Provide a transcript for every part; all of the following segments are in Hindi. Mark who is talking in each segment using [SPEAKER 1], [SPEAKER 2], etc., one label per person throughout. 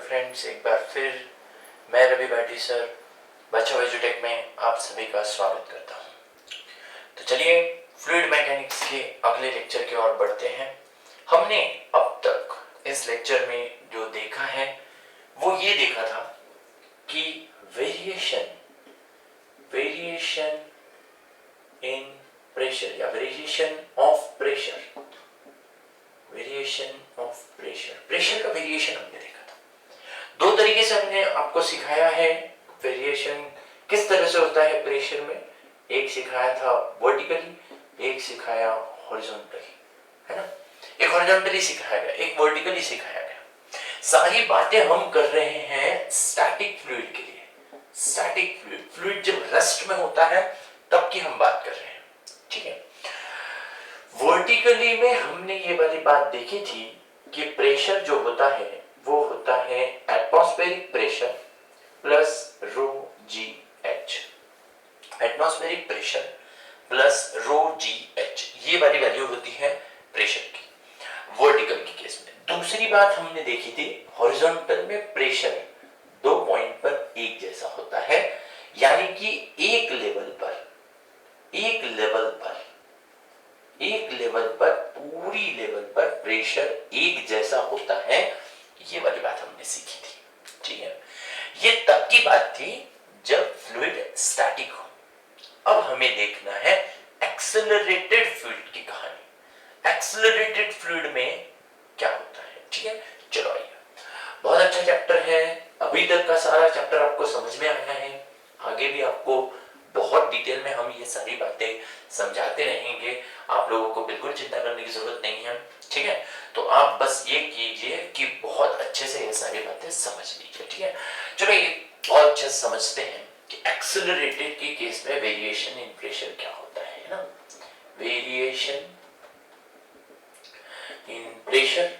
[SPEAKER 1] फ्रेंड्स, एक बार फिर मैं रवि भाटी सर बचाओ एजुटेक में आप सभी का स्वागत करता हूं। तो चलिए फ्लूइड मैकेनिक्स के अगले लेक्चर की ओर बढ़ते हैं। हमने अब तक इस लेक्चर में जो देखा है वो ये देखा था कि वेरिएशन इन प्रेशर या वेरिएशन ऑफ प्रेशर का वेरिएशन हमने देखा था। दो तरीके से हमने आपको सिखाया है वेरिएशन किस तरह से होता है प्रेशर में। एक सिखाया था वर्टिकली, एक सिखाया हॉरिजॉन्टली, है ना। एक हॉरिजॉन्टली सिखाया गया, एक वर्टिकली सिखाया गया। सारी बातें हम कर रहे हैं स्टैटिक फ्लूइड के लिए। स्टैटिक फ्लूइड जब रेस्ट में होता है तब की हम बात कर रहे हैं, ठीक है। वर्टिकली में हमने ये वाली बात देखी थी कि प्रेशर जो होता है वो होता है एटमॉस्फेरिक प्रेशर प्लस रो जी एच। एटमॉस्फेरिक प्रेशर प्लस रो जी एच, ये वाली वैल्यू होती है प्रेशर की वर्टिकल के केस में। दूसरी बात हमने देखी थी हॉरिजॉन्टल में प्रेशर दो पॉइंट पर एक जैसा होता है, यानी कि एक लेवल पर पूरी लेवल पर प्रेशर एक जैसा होता है। ये वाली बात हमने सीखी थी, ठीक है। ये तब की बात थी जब फ्लूइड स्टैटिक हो। अब हमें देखना है एक्सेलरेटेड फ्लूइड की कहानी। एक्सेलरेटेड फ्लूइड में क्या होता है, ठीक है। चलो आइए, बहुत अच्छा चैप्टर है। अभी तक का सारा चैप्टर आपको समझ में आया है। आगे भी आपको बहुत डिटेल में हम ये सारी बातें समझाते रहेंगे। आप लोगों को बिल्कुल चिंता करने की जरूरत नहीं है, ठीक है। तो आप बस ये कीजिए कि बहुत अच्छे से ये सारी बातें समझ लीजिए, ठीक है। चलो ये बहुत अच्छे से समझते हैं कि एक्सेलरेटेड के केस में वेरिएशन इन प्रेशर क्या होता है ना। वेरिएशन इन प्रेशर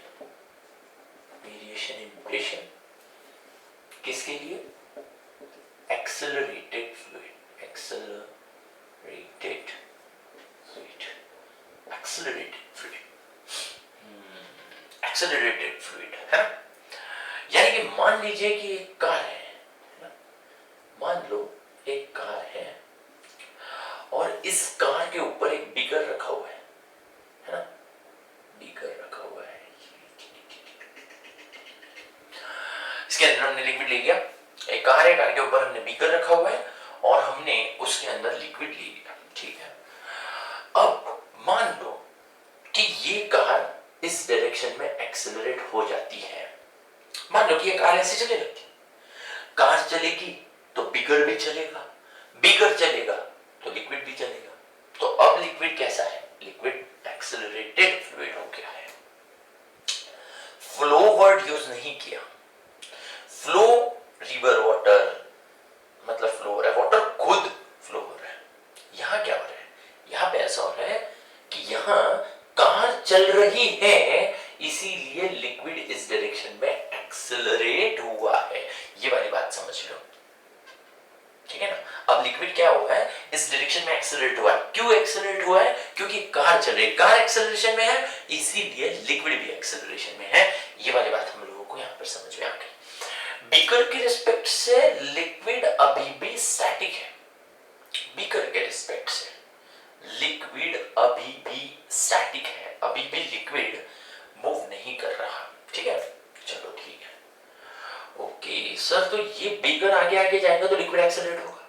[SPEAKER 1] किसके लिए? एक्सेलरेटेड फ्लूइड है ना। यानी कि मान लीजिए कि एक कार है ना। मान लो एक कार है और इस कार के ऊपर एक बीकर रखा हुआ है ना। बीकर रखा हुआ है, इसके अंदर हमने लिक्विड ले गया। एक कार है, कार के ऊपर हमने बीकर रखा हुआ है और हमने उसके अंदर लिक्विड ले लिया, ठीक है। अब मान लो कि ये कार इस डायरेक्शन में एक्सेलरेट हो जाती है। मान लो कि ये कार ऐसे चले लगती, कार चलेगी तो बीकर भी चलेगा, बीकर चलेगा तो लिक्विड भी चलेगा। तो अब लिक्विड कैसा है? लिक्विड एक्सेलरेटेड फ्लूइड हो गया है। फ्लो वर्ड यूज नहीं किया। फ्लो रिवर वाटर मतलब फ्लो हो रहा है, वाटर खुद फ्लो हो रहा है। यहां क्या हो रहा है? यहां पे ऐसा हो रहा है कि यहां कार चल रही है, इसीलिए लिक्विड इस डायरेक्शन में एक्सेलरेट हुआ है। ये वाली बात समझ लो, ठीक है ना। अब लिक्विड क्या हुआ है? इस डायरेक्शन में एक्सेलरेट हुआ है। क्यों एक्सेलरेट हुआ है? क्योंकि कार चल रही है, कार एक्सेलरेशन में है, इसीलिए लिक्विड भी एक्सेलरेशन में है। ये वाली बात हम लोगों को यहां पर समझ में आ गई। बीकर के रिस्पेक्ट से लिक्विड अभी भी स्टैटिक है। बीकर के रिस्पेक्ट से लिक्विड अभी भी स्टैटिक है, अभी भी लिक्विड मूव नहीं कर रहा, ठीक है। चलो ठीक है, ओके सर। तो ये बीकर आगे आगे जाएगा तो लिक्विड एक्सेलरेट होगा।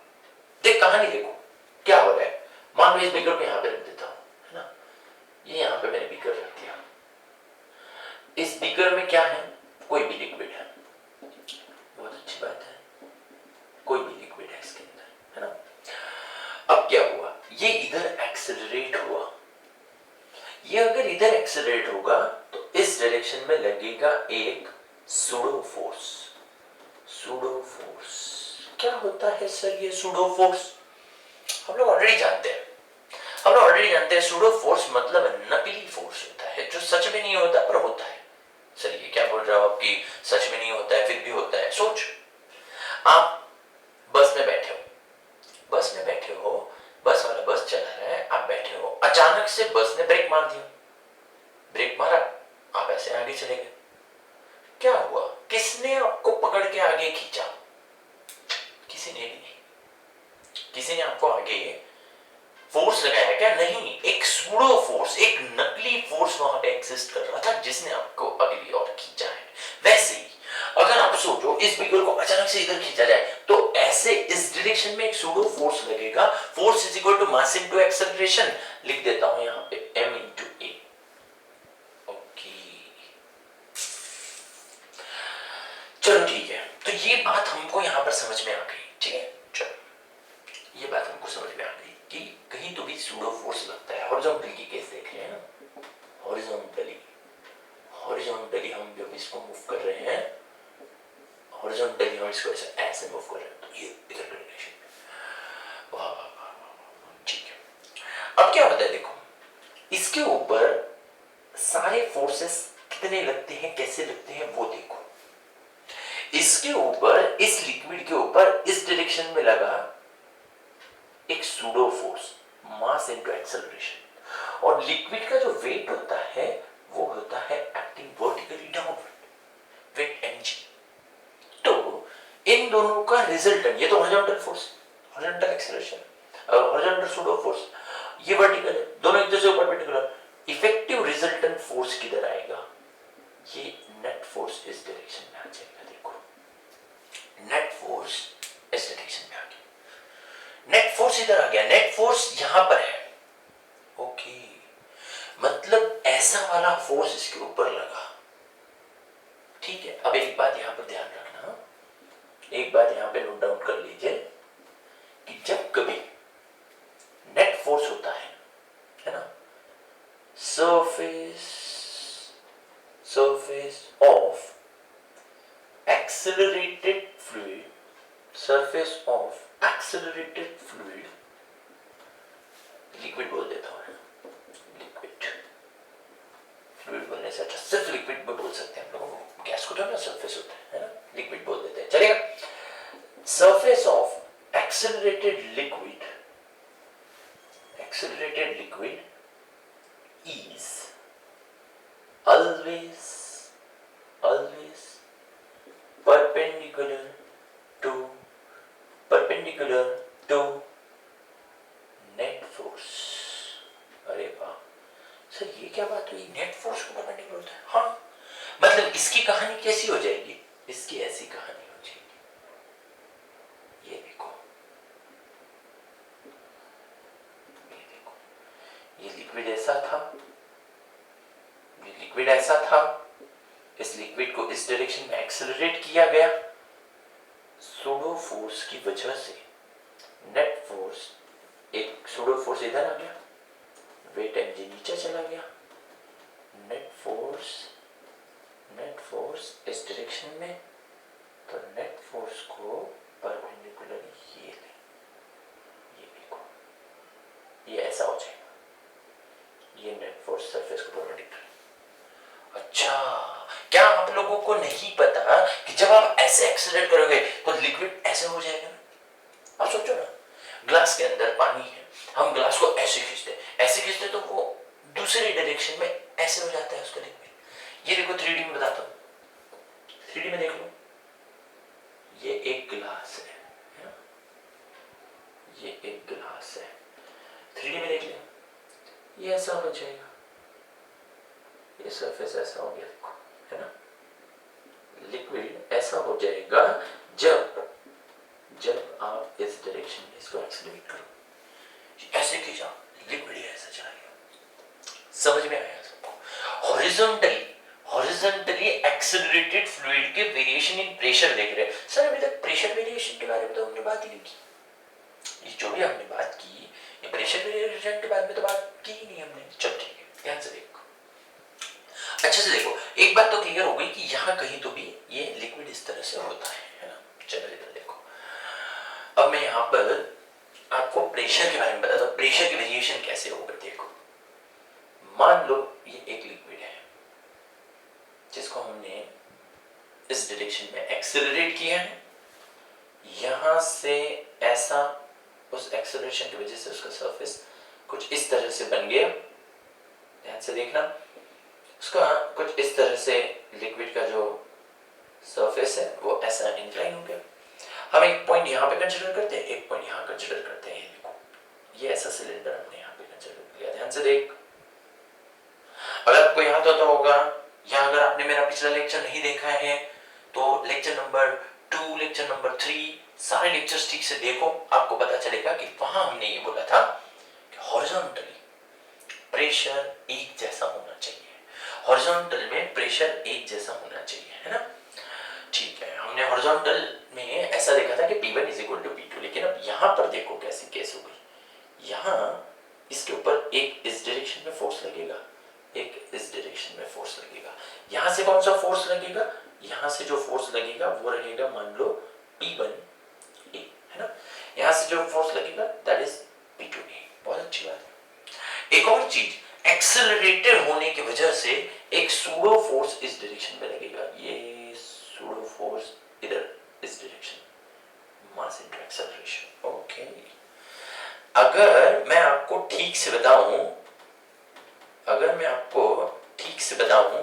[SPEAKER 1] देख कहानी देखो क्या हो रहा है। मान लो इस बीकर को यहां पे रख देता हूं, है ना। ये यहां पे मैंने बीकर रख दिया। इस बीकर में क्या है? कोई भी लिक्विड है। बहुत अच्छी बात है, कोई भी लिक्विड है इसके अंदर, है ना। अब क्या हुआ? ये इधर एक्सेलरेट हुआ। ये अगर इधर एक्सेलरेट होगा तो इस डायरेक्शन में लगेगा एक सूडो फोर्स। सूडो फोर्स क्या होता है सर ये सूडो फोर्स? हम लोग ऑलरेडी जानते हैं सूडो फोर्स मतलब नकली फोर्स होता है, जो सच में नहीं होता पर होता है। सर ये क्या बोल रहा हो आप कि सच में नहीं होता है फिर भी होता है? सोच, आप बस में बैठे हो, बस वाला बस चला रहा है, आप बैठे हो, अचानक से बस ने ब्रेक मार दिया। ब्रेक मारा, आप ऐसे आगे चले गए। क्या हुआ? किसने आपको फोर्स लगाया क्या? नहीं, एक सूडो फोर्स, एक नकली फोर्स वहां पे एग्जिस्ट कर रहा था जिसने आपको अगली ओर खींचा है। वैसे ही अगर आप सोचो इस व्हीकल को अचानक से इधर खींचा जाए तो ऐसे इस डायरेक्शन में एक सूडो फोर्स लगेगा। Force is equal to mass into acceleration. लिख देता हूं यहां पे m इनटू a। ओके, चलो ठीक है, तो ये बात हमको यहां पर समझ में आ गई। ठीक है, चलो ये बात हमको समझ में आ गई कि कहीं तो भी सूडो फोर्स लगता है। हॉरिजॉन्टल की केस देख रहे हैं ना, हॉरिजॉन्टली हम जब इसको मूव कर रहे हैं, हॉरिजॉन्टली हम इसको ऐसे मूव कर रहे हैं, तो ये इधर का डायरेक्शन। वाह वाह वाह, ठीक है। अब क्या होता है, देखो इसके ऊपर सारे फोर्सेस कितने लगते हैं, कैसे लगते हैं वो देखो। इसके ऊपर, इस लिक्विड के ऊपर इस डायरेक्शन में लगा एक pseudo force, mass into acceleration, और लिक्विड का जो वेट होता है वो होता है acting vertically downward, weight mg। तो इन दोनों का रिजल्टेंट, ये तो horizontal force, horizontal acceleration, horizontal pseudo force, ये वर्टिकल है, दोनों एक दूसरे परपेंडिकुलर। इफेक्टिव रिजल्टेंट फोर्स किधर आएगा? ये नेट फोर्स इस डायरेक्शन में आ जाएगा। देखो नेट फोर्स इस डायरेक्शन में आ गया, नेट फोर्स इधर आ गया, नेट फोर्स यहां पर है। ओके, मतलब ऐसा वाला फोर्स इसके ऊपर लगा। ठीक है, अब एक बात यहां पर ध्यान रखना, एक बात यहां पे नोट डाउन कर लीजिए कि जब कभी नेट फोर्स होता है ना, surface of accelerated fluid, liquid बोल देता हूं, लिक्विड, फ्लूइड बोलने से अच्छा सिर्फ लिक्विड भी बोल सकते हैं हम लोग, गैस को तो ना सरफेस होता है ना, लिक्विड बोल देते हैं, चलेगा। Surface of accelerated liquid is always perpendicular to net force। अरे वाह सर, ये क्या बात हुई, नेट फोर्स को परपेंडिकुलर होता है? हाँ, मतलब इसकी कहानी कैसी हो जाएगी, इसकी ऐसी कहानी हो जाएगी। ये देखो, ये लिक्विड ऐसा था, इस लिक्विड को इस डायरेक्शन में एक्सेलरेट किया गया, सूडो फोर्स की वजह से नेट फोर्स, एक सूडो फोर्स इधर आ गया, वेट mg नीचे चला गया, नेट फोर्स इस डायरेक्शन में, तो नेट फोर्स को परपेंडिकुलर ये देखो, ये ऐसा हो जाएगा, ये नेट फोर्स सरफेस को परपेंडिकुलर। अच्छा, क्या आप लोगों को नहीं पता कि जब आप ऐसे एक्सेलरेट करोगे तो लिक्विड ऐसे हो जाएगा ना? आप सोचो ना, ग्लास के अंदर पानी है, हम ग्लास को ऐसे खींचते तो वो दूसरी डायरेक्शन में ऐसे हो जाता है उसका लिक्विड। ये देखो 3D में बताता हूं, 3D में देख लो, ये एक ग्लास है, ये एक ग्लास है, 3D में देख लिया, ये ऐसा हो जाएगा, ये सरफेस ऐसा हो गया, देखो है ना, लिक्विड ऐसा हो जाएगा जब आप इस डायरेक्शन में इसको एक्सेलरेट करो, ऐसे खींचा, लिक्विड ऐसा चला गया। समझ में आया सबको? हॉरिजॉन्टली एक्सेलरेटेड फ्लूइड के वेरिएशन इन प्रेशर देख रहे हैं। सर अभी तक प्रेशर वेरिएशन के बारे में तो हमने बात ही नहीं की, ये जो भी हमने बात की, ये प्रेशर वेरिएशन के बारे में तो बात की ही नहीं हमने। चल ठीक है, ध्यान से देखो, अच्छे से देखो, एक बात तो क्लियर हो गई कि यहां कहीं तो भी ये लिक्विड इस तरह से होता है ना। चलो इधर देखो, अब मैं यहां पर आपको प्रेशर के बारे में बताता हूं, प्रेशर की वेरिएशन कैसे होगा। देखो, मान लो ये एक लिक्विड है जिसको हमने इस डायरेक्शन में एक्सेलरेट किया है, यहां से ऐसा, उस एक्सेलरेशन की वजह से उसका सरफेस कुछ इस तरह से बन गया, ध्यान से देखना, उसका कुछ इस तरह से लिक्विड का जो सरफेस है वो ऐसा इंक्लाइन हो गया। हम एक पॉइंट यहां पे कंसीडर करते हैं, एक पॉइंट यहां कंसीडर करते हैं। देखो ये ऐसा सिलेंडर हमने यहाँ पे कंसिडर किया। ध्यान से देख, अगर आपको याद होता होगा या अगर आपने मेरा पिछला लेक्चर नहीं देखा है तो लेक्चर नंबर 2, लेक्चर नंबर 3, सारे लेक्चर्स ठीक से देखो, आपको पता चलेगा कि वहां हमने ये बोला था कि हॉरिजॉन्टली प्रेशर एक जैसा होना चाहिए, हॉरिजॉन्टल में प्रेशर एक जैसा होना चाहिए, है ना। ठीक है, हमने हॉरिजॉन्टल में ऐसा देखा था कि P1 is equal to P2, लेकिन अब यहां पर देखो कैसी केस हो गई। यहां इसके ऊपर एक इस डायरेक्शन में फोर्स लगेगा, एक इस डायरेक्शन में फोर्स लगेगा। यहां से कौन सा फोर्स लगेगा? यहां से जो फोर्स लगेगा वो रहेगा मान लो P1A, है ना। यहां से जो फोर्स लगेगा दैट इज P2A। बहुत अच्छी बात है। एक और चीज, एक्सेलरेटेड होने की वजह से एक सूडो फोर्स इस डायरेक्शन में लगेगा, ये सूडो फोर्स इधर इस डायरेक्शन, मास इनटू एक्सेलरेशन। ओके, अगर मैं आपको ठीक से बताऊं,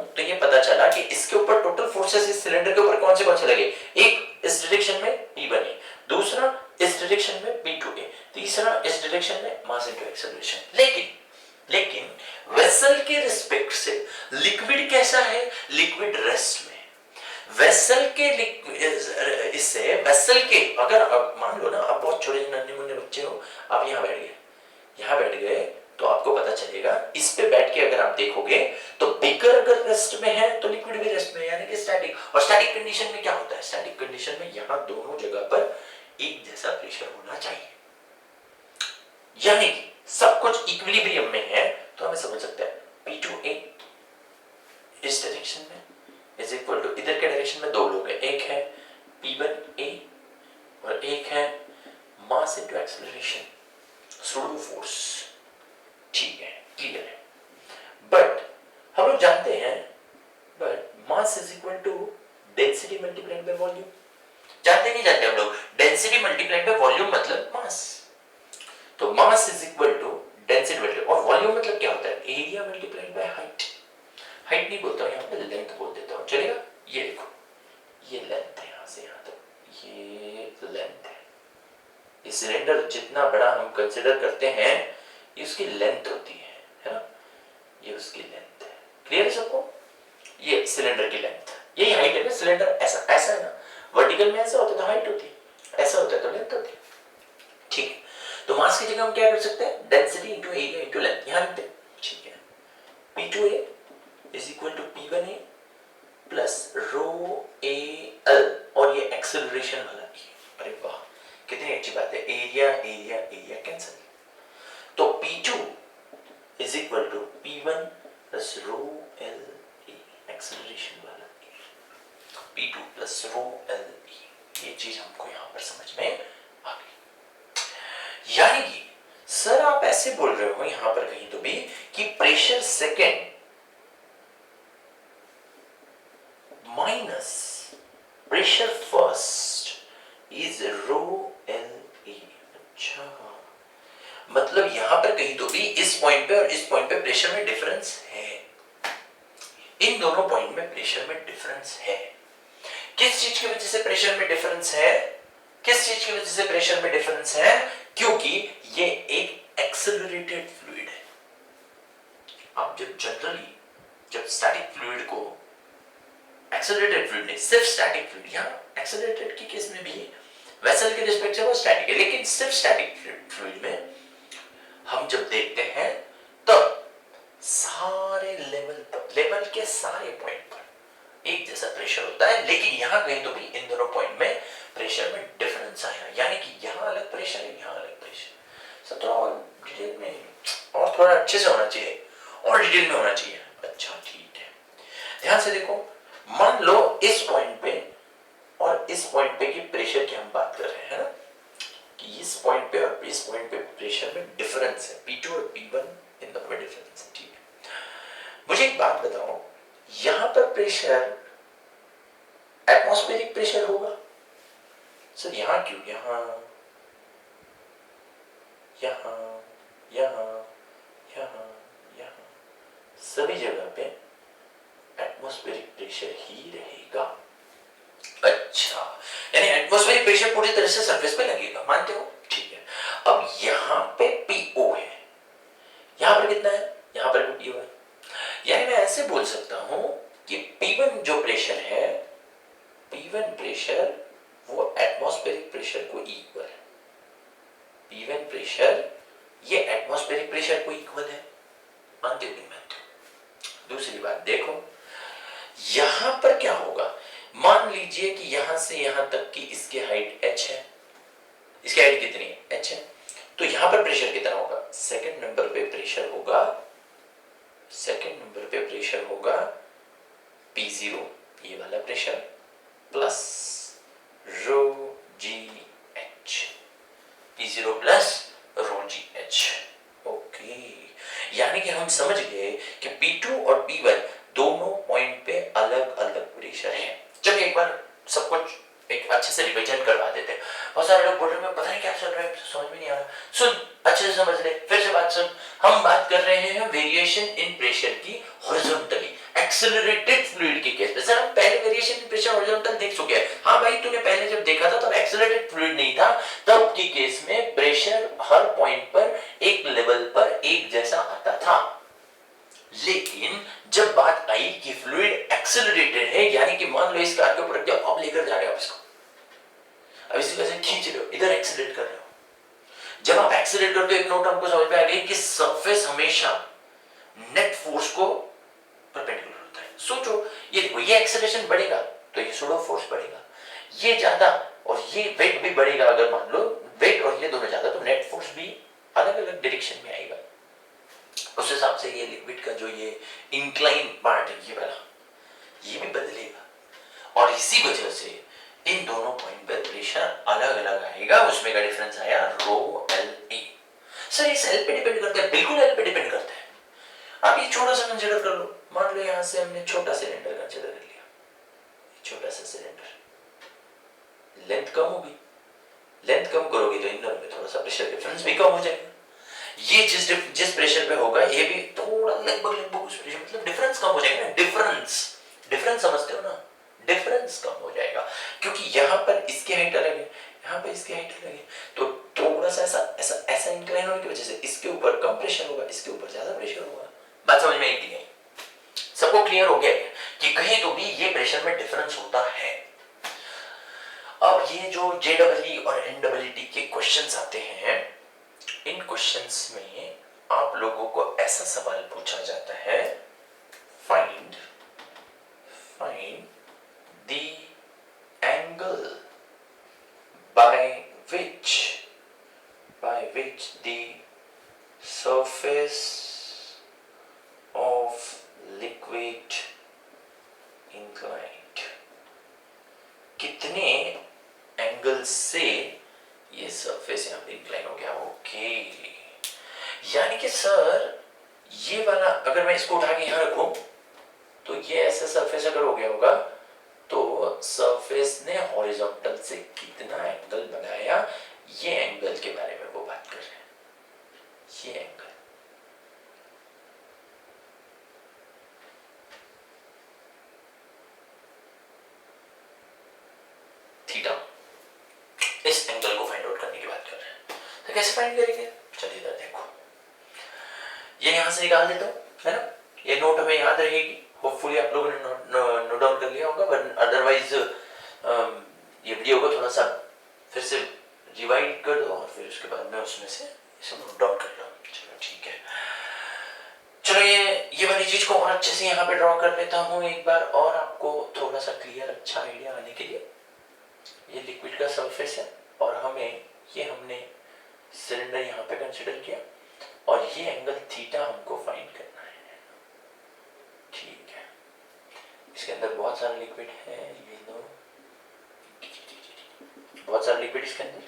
[SPEAKER 1] तो ये पता चला कि इसके ऊपर टोटल फोर्सेस इस सिलेंडर के ऊपर कौन से लगे। एक इस डायरेक्शन में P1A, दूसरा इस डायरेक्शन में P2A, तीसरा इस डायरेक्शन में मास इनटू एक्सेलरेशन। लेकिन वेसल के रिस्पेक्ट से लिक्विड कैसा है? लिक्विड रेस्ट में। वेसल के इससे वेसल के, अगर आप मान लो ना आप बहुत छोटे नन्हे मुन्ने बच्चे हो, आप यहाँ बैठ गए तो आपको पता चलेगा, इस पे बैठ के अगर आप देखोगे तो बेकर अगर रेस्ट में है तो लिक्विड भी रेस्ट में है, यानी कि स्टैटिक। और स्टैटिक कंडीशन में क्या होता है? स्टैटिक कंडीशन में यहाँ दोनों जगह पर एक जैसा प्रेशर होना चाहिए, यानी कि सब कुछ इक्विलिब्रियम में है। तो हमें समझ सकते हैं P2A इस डायरेक्शन में इज इक्वल टू, इधर के डायरेक्शन में दो लोग हैं, एक है P1A और एक है mass into acceleration, pseudo force. ठीक है, क्लियर है। बट हम लोग जानते हैं, but mass is equal to density multiplied by volume. जानते नहीं जानते हम लोग? डेंसिटी मल्टीप्लाइड बाय वॉल्यूम मतलब मास। तो mass is equal to density multiplied, और वॉल्यूम मतलब क्या होता है? Area multiplied by height. Height नहीं बोलता हूं, यहां पे लेंथ बोल देता हूं, चलेगा। ये देखो, ये लेंथ है, यहां से यहां तक ये लेंथ है। ये सिलेंडर जितना बड़ा हम कंसीडर करते हैं ये उसकी लेंथ होती है ना, ये उसकी लेंथ है। क्लियर है सबको? ये सिलेंडर की लेंथ, यही हाइट है ना। सिलेंडर ऐसा ऐसा है ना, वर्टिकल में ऐसा होता है तो हाइट होती है, ऐसा होता है तो लेंथ होती है। ठीक है, तो मास की जगह हम क्या कर सकते हैं? Density into area into length, यहां लिखते हैं। ठीक है, P2A is equal to P1A plus rho A L, और ये एक्सेलरेशन वाला है। अरे वाह, कितनी अच्छी बात है। एरिया एरिया एरिया कैंसिल, तो P2 is equal to P1 plus rho L A, acceleration वाला P2 प्लस रो एल ए। ये चीज हमको यहां पर समझ में आ गई। यानी कि सर आप ऐसे बोल रहे हो यहां पर कहीं तो भी कि pressure second minus pressure first is row L ए। अच्छा, मतलब यहां पर कहीं तो भी इस पॉइंट पे और इस पॉइंट पे प्रेशर में डिफरेंस है, इन दोनों पॉइंट में प्रेशर में डिफरेंस है। किस चीज की वजह से प्रेशर में डिफरेंस है? किस चीज की वजह से प्रेशर में डिफरेंस है? क्योंकि ये एक एक्सेलरेटेड फ्लूइड है। आप जब स्टैटिक फ्लूइड को, एक्सेलरेटेड फ्लूइड नहीं, सिर्फ स्टैटिक फ्लूइड, यहां एक्सेलरेटेड की केस में भी वेसल के रिस्पेक्ट से वो स्टैटिक है, लेकिन सिर्फ स्टैटिक फ्लूइड में हम जब देखते हैं तब सारे लेवल के सारे पॉइंट पर एक जैसा प्रेशर होता है, लेकिन यहां कहीं तो भी इन दोनों पॉइंट में प्रेशर में डिफरेंस आया, यानी कि यहां अलग प्रेशर है, यहां अलग प्रेशर। सब थोड़ा और डिटेल में और थोड़ा अच्छे से होना चाहिए, और डिटेल में होना चाहिए। अच्छा ठीक है, ध्यान से देखो, मान लो इस पॉइंट पे और इस पॉइंट पे की प्रेशर की हम बात कर रहे हैं ना, कि इस पॉइंट पे और इस पॉइंट पे प्रेशर में डिफरेंस है, P2 और P1 इन दोनों में डिफरेंस है। ठीक है, मुझे एक बात बताओ, यहां पर प्रेशर एटमॉस्फेरिक प्रेशर होगा सर? यहां क्यों? यहां यहां यहां यहां यहां सभी जगह पे एटमॉस्फेरिक प्रेशर ही रहेगा। अच्छा, यानी एटमॉस्फेरिक प्रेशर पूरी तरह से सरफेस पे लगेगा, मानते हो? ठीक है, अब यहां पे P पर कितना है, यहां पर भी P1। यानी मैं ऐसे बोल सकता हूं कि P1 जो प्रेशर है, P1 प्रेशर वो एटमॉस्फेरिक प्रेशर को इक्वल है। P1 प्रेशर ये एटमॉस्फेरिक प्रेशर को इक्वल है, मानते हो नहीं मानते हो? दूसरी बात देखो, यहां पर क्या होगा, मान लीजिए कि यहां से यहां तक की इसकी हाइट h है, इसकी हाइट कितनी है, h है, तो यहां पर प्रेशर कितना होगा, सेकंड नंबर पे प्रेशर होगा, सेकंड नंबर पे प्रेशर होगा P0, ये वाला प्रेशर, प्लस रो जी एच, P0 प्लस रो जी एच। ओके, यानी कि हम समझ गए कि P2 और P1 दोनों पॉइंट पे अलग अलग प्रेशर है। चलिए एक बार सब कुछ एक अच्छे से रिवीजन करवा देते हैं। बहुत सारे लोग बोल रहे हैं पता नहीं क्या चल रहा है, समझ में नहीं आ रहा। सुन, अच्छे से समझ ले, फिर से बात सुन। हम बात कर रहे हैं वेरिएशन इन प्रेशर की हॉरिजॉन्टली, एक्सेलरेटेड फ्लूइड के केस में। सर हम पहले वेरिएशन इन प्रेशर हॉरिजॉन्टल देख चुके हैं। हाँ भाई, तूने पहले जब देखा था तब एक्सेलरेटेड फ्लूइड नहीं था, तब के केस में प्रेशर हर पॉइंट पर एक लेवल पर एक जैसा आता था। लेकिन जब बात आई कि फ्लूइड एक्सेलरेटेड है, यानी कि मान लो इस कार के ऊपर रख दिया, अब लेकर जा रहे हो इसको, अब इसी वजह से खींच रहे हो, इधर एक्सेलरेट कर रहे हो। जब आप एक्सेलरेट करते हो, एक नोट हमको समझ में आ गई कि सरफेस हमेशा नेट फोर्स को परपेंडिकुलर होता है। सोचो, ये देखो, ये एक्सेलरेशन बढ़ेगा तो ये सूडो फोर्स बढ़ेगा, ये ज्यादा और ये वेट भी बढ़ेगा। अगर मान लो वेट और ये दोनों ज्यादा, तो नेट फोर्स भी अलग अलग डायरेक्शन में आएगा। उस हिसाब से ये लिक्विड का जो ये इंक्लाइन पार्ट है, ये वाला, ये भी बदलेगा और इसी वजह से इन दोनों पॉइंट पर प्रेशर अलग अलग आएगा। उसमें का डिफरेंस आया रो एल ए। सर ये सेल पे डिपेंड करता है, बिल्कुल एल पे डिपेंड करता है। आप ये छोटा सा कंसीडर कर लो, मान लो यहां से हमने छोटा सिलेंडर कंसीडर कर लिया, छोटा सा सिलेंडर, लेंथ कम होगी, लेंथ कम करोगे तो इनर में थोड़ा सा प्रेशर डिफरेंस भी कम हो जाएगा। ये जिस प्रेशर पे होगा ये भी थोड़ा लगभग उस प्रेशर, मतलब डिफरेंस कम हो जाएगा ना। डिफरेंस समझते हो ना, डिफरेंस कम हो जाएगा, क्योंकि यहाँ पर इसकी हाइट अलग है, यहाँ पर इसकी हाइट अलग है, तो थोड़ा सा ऐसा इंक्लाइन होने की वजह से इसके ऊपर कम प्रेशर होगा, इसके ऊपर ज्यादा प्रेशर होगा। बात समझ में आई कि नहीं? सबको क्लियर हो गया कि कहीं तो भी ये प्रेशर में डिफरेंस होता है। अब ये जो JEE और NEET के क्वेश्चंस आते हैं, इन क्वेश्चंस में आप लोगों को ऐसा सवाल पूछा जाता है, find the angle by which the surface of liquid inclined, कितने एंगल से ये सरफेस यहाँ पे इंक्लाइन हो गया। ओके, यानी कि सर ये वाला अगर मैं इसको उठा के यहाँ रखूं तो ये ऐसा सरफेस अगर हो गया होगा तो सरफेस ने हॉरिजॉन्टल से कितना एंगल बनाया, ये एंगल के बारे में वो बात कर रहे हैं। ये एंगल थीटा, इस एंगल को फाइंड आउट करने की बात कर रहे हैं। तो कैसे फाइंड करेंगे, चलिए इधर देखो, ये यहां से निकाल देता हूं, है ना। ये नोट हमें याद रहेगी, होपफुली आप लोगों ने नोट डाउन कर लिया होगा, बट अदरवाइज ये वीडियो को थोड़ा सा फिर से रिवाइंड कर दो और फिर उसके बाद में उसमें से सब नोट डाउन कर लो। चलो ठीक है, चलो ये वाली चीज को और अच्छे से यहाँ पे ड्रॉ कर लेता हूँ एक बार, और आपको थोड़ा सा क्लियर अच्छा आइडिया आने के लिए। ये लिक्विड का सरफेस है और हमने सिलेंडर यहाँ पे कंसिडर किया और ये एंगल थीटा हमको फाइंड करना है। ठीक है, इसके अंदर बहुत सारा लिक्विड है, ये लो, बहुत सारा लिक्विड इसके अंदर,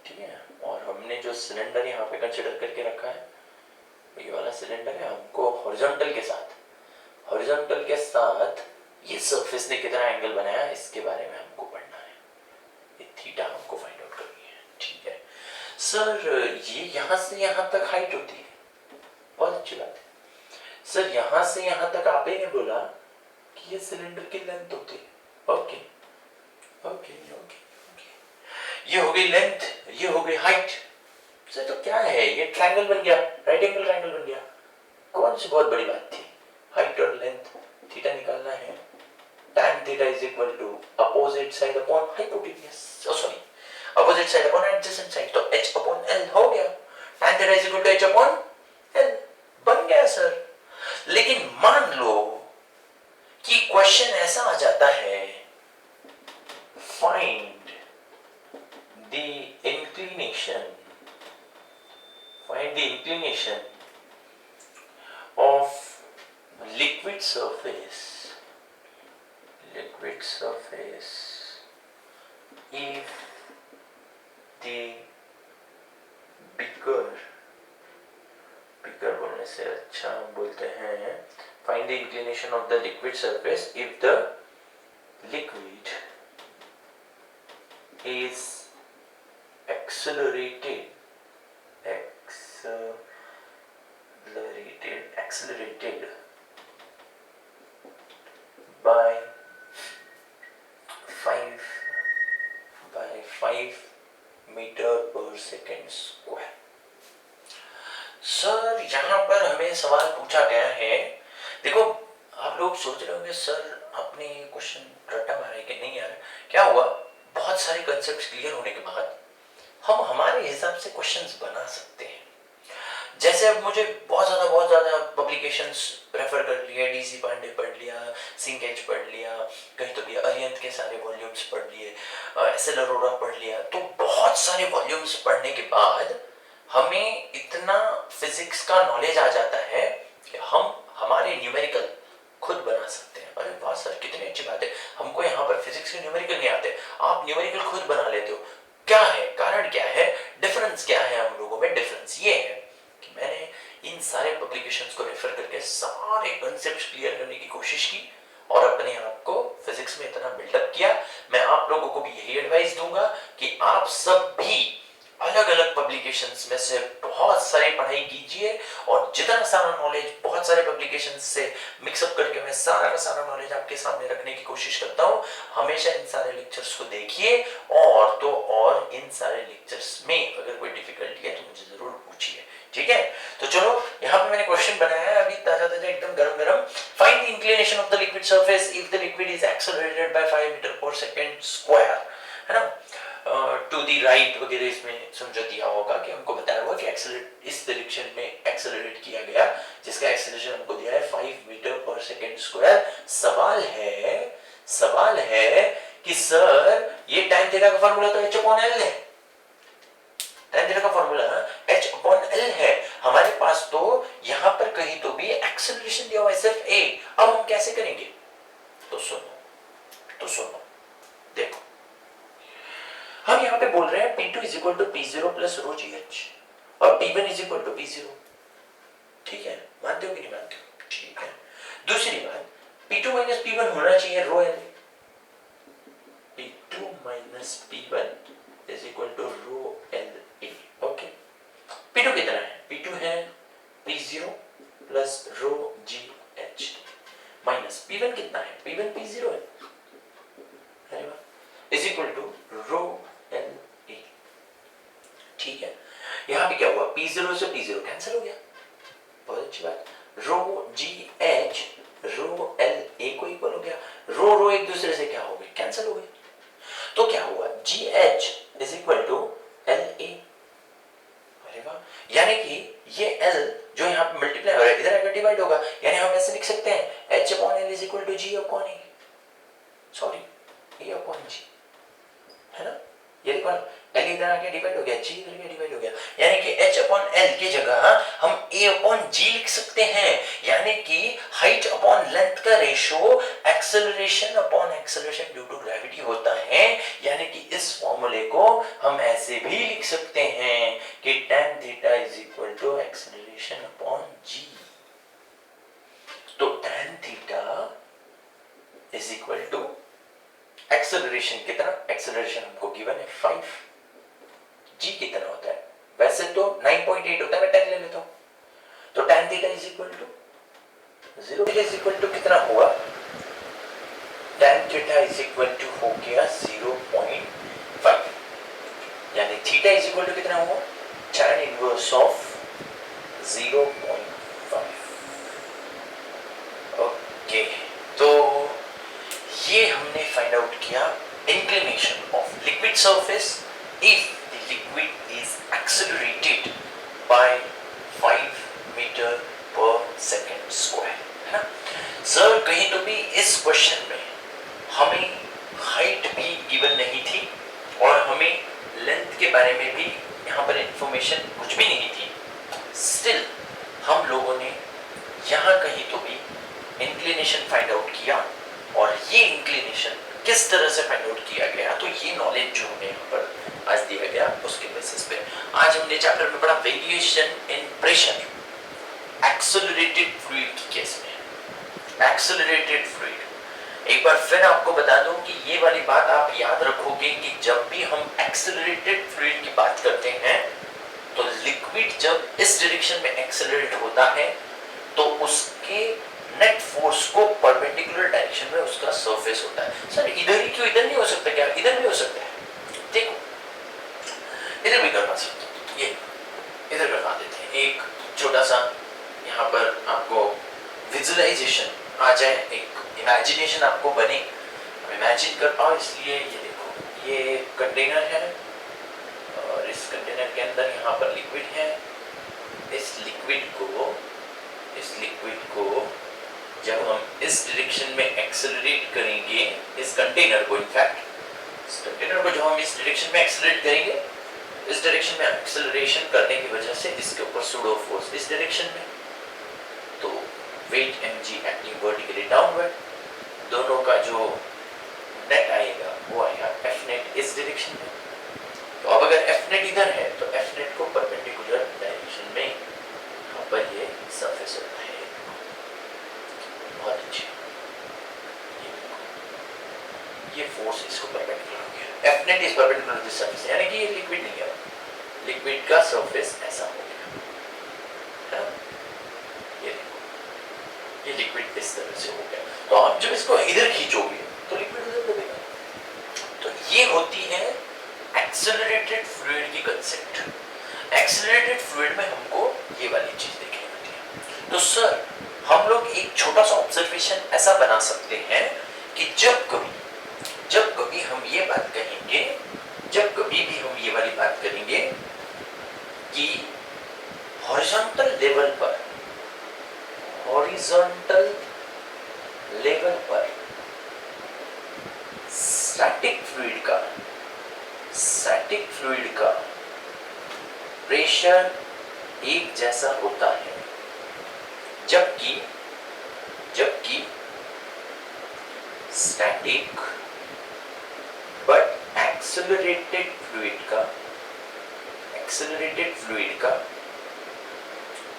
[SPEAKER 1] ठीक है। और हमने जो सिलेंडर यहाँ पे कंसिडर करके रखा है ये वाला सिलेंडर है, हमको हॉरिजॉन्टल के साथ ये सरफेस ने कितना एंगल बनाया इसके बारे में हमको पढ़ना है। ये थीटा हमको फाइंड आउट करनी है, ठीक है। सर ये यहाँ से यहाँ तक हाइट होती है, बहुत अच्छी बात है। सर यहाँ से यहाँ तक आप ही ने बोला कि ये सिलेंडर की लेंथ होती है। ओके, ये हो गई लेंथ, ये हो गई हाइट। सर तो क्या है, ये ट्रायंगल बन गया, राइट एंगल ट्रायंगल बन गया। कौन सी बहुत बड़ी बात थी, हाइट और लेंथ थीटा निकालना है, tan theta is equal to opposite side upon hypotenuse, sorry opposite side upon adjacent side, तो h upon l हो गया, tan theta is equal to h upon l बन गया सर। लेकिन मान लो कि क्वेश्चन ऐसा आ जाता है, find the inclination of liquid surface if the beaker बोलने से अच्छा हम बोलते हैं find the inclination of the liquid surface if the liquid is accelerated by 5 metre per second square. Sir यहाँ पर हमें सवाल पूछा गया है, देखो आप लोग सोच रहे होंगे सर आपने क्वेश्चन रट्टा मारा है कि नहीं यार, क्या हुआ, बहुत सारे कंसेप्ट क्लियर होने के बाद हम हमारे हिसाब से क्वेश्चंस बना सकते हैं। जैसे अब मुझे बहुत ज़्यादा पब्लिकेशंस रेफर कर लिया, डीसी पांडे पढ़ लिया, सिंकेज पढ़ लिया, कहीं तो भी अरिहंत के सारे वॉल्यूम्स पढ़ लिए, एसएल अरोड़ा पढ़ लिया, तो बहुत सारे वॉल्यूम्स पढ़ने के बाद हमें इतना फिजिक्स का नॉलेज आ जाता है कि हम हमारे न्यूमेरिकल खुद बना सकते हैं। अरे वाह सर कितनी अच्छी बात है, हमको यहाँ पर फिजिक्स के न्यूमेरिकल नहीं आते, आप न्यूमेरिकल खुद बना लेते हो। क्या है कारण, क्या है डिफरेंस, क्या है हम लोगों में डिफरेंस? ये है कि मैंने इन सारे पब्लिकेशंस को रेफर करके सारे कॉन्सेप्ट्स क्लियर करने की कोशिश की और अपने आप को फिजिक्स में इतना बिल्डअप किया। मैं आप लोगों को भी यही एडवाइस दूंगा कि आप सब भी अलग अलग पब्लिकेशंस में से बहुत सारी पढ़ाई कीजिए और जितना सारा नॉलेज बहुत सारे पब्लिकेशंस से मिक्सअप करके मैं सारा का सारा नॉलेज आपके सामने रखने की कोशिश करता हूँ। हमेशा इन सारे लेक्चर्स को देखिए और तो और इन सारे लेक्चर्स में अगर कोई डिफिकल्टी है तो मुझे जरूर पूछिए, ठीक है? तो चलो यहाँ पे मैंने क्वेश्चन बनाया है अभी ताजा एकदम गरम। Find the inclination of the liquid surface if the liquid is accelerated by 5 metre per second square, है ना, टू द राइट वगैरह इसमें समझा दिया होगा कि हमको बताया हुआ कि एक्सेलरेट इस डायरेक्शन में एक्सेलरेट किया गया जिसका एक्सेलरेशन हमको दिया है 5 मीटर पर सेकंड स्क्वायर। सवाल है कि सर ये tan थीटा का फार्मूला तो h upon l है, tan थीटा का फार्मूला h upon l है हमारे पास, तो यहाँ पर कहीं तो भी एक्सेलरेशन दिया हुआ है सिर्फ a। अब हम कैसे करेंगे? तो सुनो देखो, हम यहाँ पे बोल रहे हैं P2 is equal to P0 plus rho GH और P1 is equal to P0, ठीक है? मानते हो कि नहीं मानते हो? ठीक है। दूसरी बात, P2 minus P1 होना चाहिए rho L, P2 minus P1 is equal to rho LA, okay? P2 कितना है? P2 है P0 plus rho GH minus P1 कितना है? P1 P0 है, अरे वाह, is equal to rho LA, ठीक है? यहाँ पे क्या हुआ? P0 से P0 कैंसिल हो गया, बहुत अच्छी बात। rho GH rho LA को इक्वल हो गया, रो एक दूसरे से क्या हो गए? कैंसिल हो गए। तो क्या हुआ? GH is equal to LA, अरे वाह, यानी कि ये L जो यहाँ पे मल्टीप्लाई हो रहा है इधर आकर डिवाइड होगा, यानी हम ऐसे लिख सकते हैं H upon L is equal to G upon A, sorry A upon G, है ना? ये देखो ना, L इधर आके डिवाइड हो गया, G इधर आके डिवाइड हो गया, यानी कि H upon L की जगह हम A upon G लिख सकते हैं, यानी कि हाइट अपॉन लेंथ का ratio acceleration upon acceleration due to gravity होता है, यानी कि इस फॉर्मूले को हम ऐसे भी लिख सकते हैं कि tan theta is equal to acceleration upon G। तो tan theta is equal to acceleration कितना? एक्सेलरेशन हमको गिवन है 5, G कितना होता है? वैसे तो 9.8 होता है, मैं 10 ले लेता हूं, तो tan theta is equal to 0 is equal to कितना हुआ? tan theta is equal to हो गया 0.5, यानी थीटा इज इक्वल टू कितना हुआ? tan inverse of 0.5। ओके, तो ये हमने फाइंड आउट किया inclination of liquid surface if the liquid is accelerated by 5 metre per second square, है ना। सर कहीं तो भी इस क्वेश्चन में हमें हाइट भी गिवन नहीं थी और हमें लेंथ के बारे में भी यहाँ पर इंफॉर्मेशन कुछ भी नहीं थी, स्टिल हम लोगों ने यहाँ कहीं तो भी इंक्लिनेशन फाइंड आउट किया और ये इंक्लिनेशन किस तरह से फाइंड आउट किया गया, तो ये नॉलेज जो हमें यहाँ पर आज दिया गया उसके बेसिस पे आज हमने चैप्टर में पढ़ा variation in pressure accelerated fluid के केस में। एक्सेलरेटेड फ्लूइड, एक बार फिर आपको बता दूं कि ये वाली बात आप याद रखोगे कि जब भी हम एक्सेलरेटेड फ्लूइड की बात करते हैं तो लिक्विड जब इस डायरेक्शन में एक्सेलरेट होता है तो उसके नेट फोर्स को परपेंडिकुलर डायरेक्शन में उसका सरफेस होता है। सर इधर ही क्यों, इधर नहीं हो सकता क्या? इधर भी हो सकता है, देखो इधर भी करवा सकते हो, ये इधर करवा देते हैं। एक छोटा सा यहाँ पर आपको विजुअलाइजेशन आ जाए, एक इमेजिनेशन आपको बने, इमेजिन कर पाओ, इसलिए ये देखो ये कंटेनर है और इस कंटेनर के अंदर यहाँ पर लिक्विड है। इस लिक्विड को जब हम इस डायरेक्शन में एक्सेलरेट करेंगे, इस कंटेनर को इनफैक्ट इस कंटेनर को जब हम इस डायरेक्शन में एक्सेलरेट करेंगे, इस डायरेक्शन में एक्सेलरेशन करने की वजह से इसके ऊपर सूडो फोर्स इस डायरेक्शन में, तो weight mg acting vertically downward, दोनों का जो नेट आएगा वो आएगा F नेट इस डायरेक्शन में। तो अब अगर F नेट इधर है तो F नेट को परपेंडिकुलर डायरेक्शन में यहाँ पर ये सरफेस होता है। बहुत अच्छे, ये फोर्स इसको परपेंडिकुलर हो गया, F net is perpendicular to surface, यानी कि ये लिक्विड नहीं है, लिक्विड का सरफेस ऐसा हो गया, है ना। ये देखो ये लिक्विड इस तरह से हो गया, तो आप जब इसको इधर खींचोगे तो लिक्विड उधर दबेगा। तो ये होती है एक्सेलरेटेड फ्लूइड की कंसेप्ट। एक्सेलरेटेड फ्लूइड में हमको ये वाली चीज देखनी होती है। तो सर हम लोग एक छोटा सा ऑब्जर्वेशन ऐसा बना सकते हैं कि जब कभी हम ये बात कहेंगे, जब कभी भी हम ये वाली बात करेंगे कि हॉरिजॉन्टल लेवल पर स्टैटिक फ्लूइड का प्रेशर एक जैसा होता है, जबकि स्टैटिक बट एक्सेलरेटेड फ्लूइड का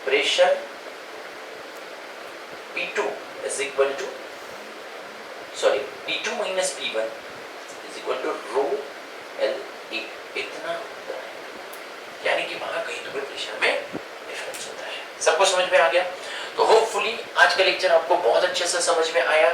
[SPEAKER 1] pressure P2 is equal to P2 minus P1 is equal to rho LA, इतना होता है, यानी कि वहां कहीं तो भी प्रेशर में डिफरेंस होता है। सबको समझ में आ गया? तो होपफुली आज का लेक्चर आपको बहुत अच्छे से समझ में आया।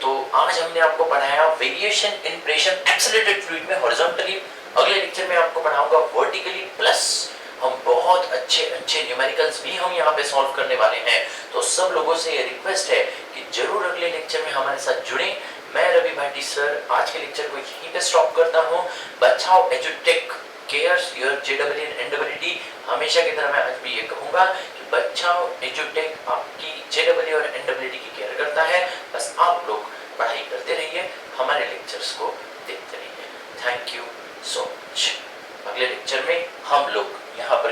[SPEAKER 1] तो आज हमने आपको पढ़ाया variation in pressure accelerated fluid में हॉरिजॉन्टली, अगले लेक्चर में आपको पढ़ाऊंगा वर्टिकली, प्लस हम बहुत अच्छे न्यूमेरिकल्स भी हम यहाँ पे सॉल्व करने वाले हैं। तो सब लोगों से ये रिक्वेस्ट है कि जरूर अगले लेक्चर में हमारे साथ जुड़े। मैं रवि भाटी सर आज के लेक्चर को यहीं पे स्टॉप करता हूँ। बचाओ एजुटेक cares your JEE and NEET। हमेशा की तरह मैं आज भी ये कहूँगा कि बचाओ एजुटेक आपकी JEE और NEET की केयर करता है। बस आप लोग पढ़ाई करते रहिए, हमारे लेक्चर्स को देखते रहिए। Thank you so much. अगले लेक्चर में हम लोग यहाँ पर